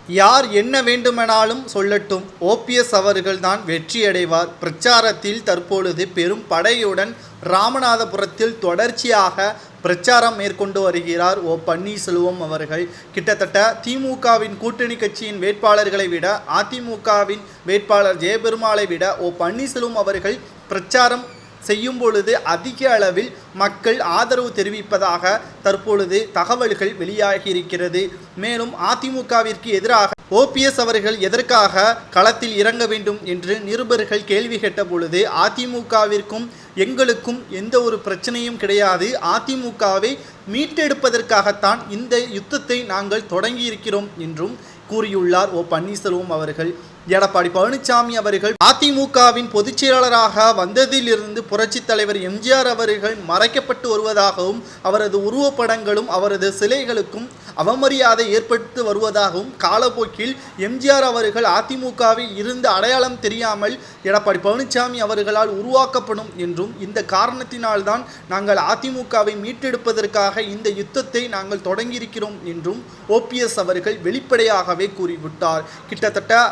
யார் என்ன வேண்டுமெனாலும் சொல்லட்டும், ஓபிஎஸ் அவர்கள்தான் வெற்றியடைவார். பிரச்சாரத்தில் தற்பொழுது பெரும் படையுடன் ராமநாதபுரத்தில் தொடர்ச்சியாக பிரச்சாரம் மேற்கொண்டு வருகிறார் பன்னீர்செல்வம் அவர்கள். கிட்டத்தட்ட திமுகவின் கூட்டணி கட்சியின் வேட்பாளர்களை விட அதிமுகவின் வேட்பாளர் ஜெயபெருமாளை விட பன்னீர்செல்வம் அவர்கள் பிரச்சாரம் செய்யும் பொழுது அதிக அளவில் மக்கள் ஆதரவு தெரிவிப்பதாக தற்பொழுது தகவல்கள் வெளியாகி இருக்கிறது. மேலும் அதிமுகவிற்கு எதிராக ஓபிஎஸ் அவர்கள் எதற்காக களத்தில் இறங்க வேண்டும் என்று நிருபர்கள் கேள்வி கேட்ட பொழுது, அதிமுகவிற்கும் எங்களுக்கும் எந்த ஒரு பிரச்சனையும் கிடையாது, அதிமுகவை மீட்டெடுப்பதற்காகத்தான் இந்த யுத்தத்தை நாங்கள் தொடங்கியிருக்கிறோம் என்றும் கூறியுள்ளார் பன்னீர்செல்வம் அவர்கள். எடப்பாடி பழனிசாமி அவர்கள் அதிமுகவின் பொதுச் செயலாளராக வந்ததிலிருந்து புரட்சித் தலைவர் எம்ஜிஆர் அவர்கள் மறைக்கப்பட்டு வருவதாகவும், அவரது உருவப்படங்களும் அவரது சிலைகளுக்கும் அவமரியாதை ஏற்படுத்தி வருவதாகவும், காலப்போக்கில் எம்ஜிஆர் அவர்கள் அதிமுகவில் இருந்து அடையாளம் தெரியாமல் எடப்பாடி பழனிசாமி அவர்களால் உருவாக்கப்படும் என்றும், இந்த காரணத்தினால்தான் நாங்கள் அதிமுகவை மீட்டெடுப்பதற்காக இந்த யுத்தத்தை நாங்கள் தொடங்கியிருக்கிறோம் என்றும் ஓபிஎஸ் அவர்கள் வெளிப்படையாகவே கூறிவிட்டார். கிட்டத்தட்ட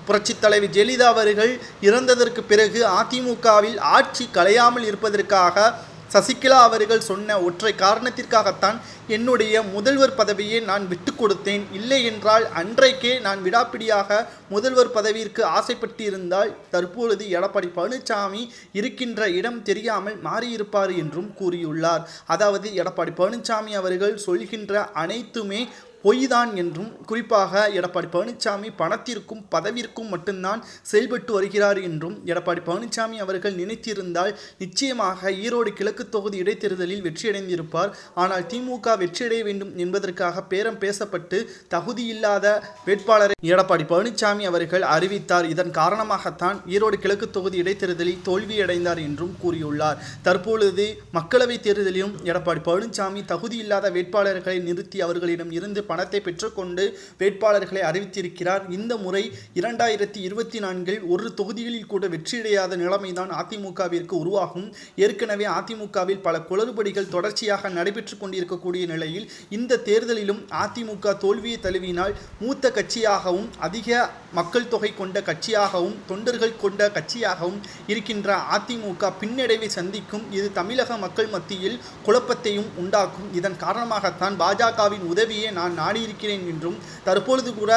புரட்சித் தலைவர் ஜெயலலிதா அவர்கள் இறந்ததற்கு பிறகு அதிமுகவில் ஆட்சி கலையாமல் இருப்பதற்காக சசிகலா அவர்கள் சொன்ன ஒற்றை காரணத்திற்காகத்தான் என்னுடைய முதல்வர் பதவியை நான் விட்டு கொடுத்தேன், இல்லை என்றால் அன்றைக்கே நான் விடாப்பிடியாக முதல்வர் பதவிக்கு ஆசைப்பட்டு இருந்தால் தற்பொழுது எடப்பாடி பழனிசாமி இருக்கின்ற இடம் தெரியாமல் மாறியிருப்பார் என்றும் கூறியுள்ளார். அதாவது எடப்பாடி பழனிசாமி அவர்கள் சொல்கின்ற அனைத்துமே பொய்தான் என்றும், குறிப்பாக எடப்பாடி பழனிசாமி பணத்திற்கும் பதவிற்கும் மட்டும்தான் செயல்பட்டு வருகிறார் என்றும் எடப்பாடி பழனிசாமி அவர்கள் நினைத்திருந்தால் நிச்சயமாக ஈரோடு கிழக்கு தொகுதி இடைத்தேர்தலில் வெற்றியடைந்திருப்பார். ஆனால் திமுக வெற்றியடைய வேண்டும் என்பதற்காக பேரம் பேசப்பட்டு தகுதியில்லாத வேட்பாளரை எடப்பாடி பழனிசாமி அவர்கள் அறிவித்தார். இதன் காரணமாகத்தான் ஈரோடு கிழக்கு தொகுதி இடைத்தேர்தலில் தோல்வியடைந்தார் என்றும் கூறியுள்ளார். தற்பொழுது மக்களவைத் தேர்தலிலும் எடப்பாடி பழனிசாமி தகுதியில்லாத வேட்பாளர்களை நிறுத்தி அவர்களிடம் இருந்து பணத்தை பெற்றுக்கொண்டு வேட்பாளர்களை அறிவித்திருக்கிறார். இந்த முறை 2024 ஒரு தொகுதிகளில் கூட வெற்றியடையாத நிலைமைதான் அதிமுகவிற்கு உருவாகும். ஏற்கனவே அதிமுகவில் பல குளறுபடிகள் தொடர்ச்சியாக நடைபெற்று கொண்டிருக்கக்கூடிய நிலையில் இந்த தேர்தலிலும் அதிமுக தோல்வியை தழுவினால் மூத்த கட்சியாகவும் அதிக மக்கள் தொகை கொண்ட கட்சியாகவும் தொண்டர்கள் கொண்ட கட்சியாகவும் இருக்கின்ற அதிமுக பின்னடைவை சந்திக்கும். இது தமிழக மக்கள் மத்தியில் குழப்பத்தையும் உண்டாக்கும். இதன் காரணமாகத்தான் பாஜகவின் உதவியை நான் நாடியிருக்கிறேன் என்றும், தற்பொழுது கூட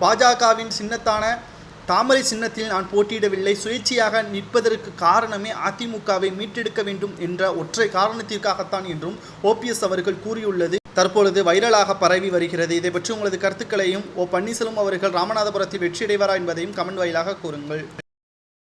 பாஜகவின் சின்னத்தான தாமரை சின்னத்தில் நான் போட்டியிடவில்லை, சுயேட்சையாக நிற்பதற்கு காரணமே அதிமுகவை மீட்டெடுக்க வேண்டும் என்ற ஒற்றை காரணத்திற்காகத்தான் என்றும் ஓபிஎஸ் அவர்கள் கூறியுள்ளது தற்பொழுது வைரலாக பரவி வருகிறது. இதை பற்றி உங்களது கருத்துக்களையும் பன்னீர்செல்வம் அவர்கள் ராமநாதபுரத்தில் வெற்றியடைவாரா என்பதையும் கமெண்ட் வாயிலாக கூறுங்கள்.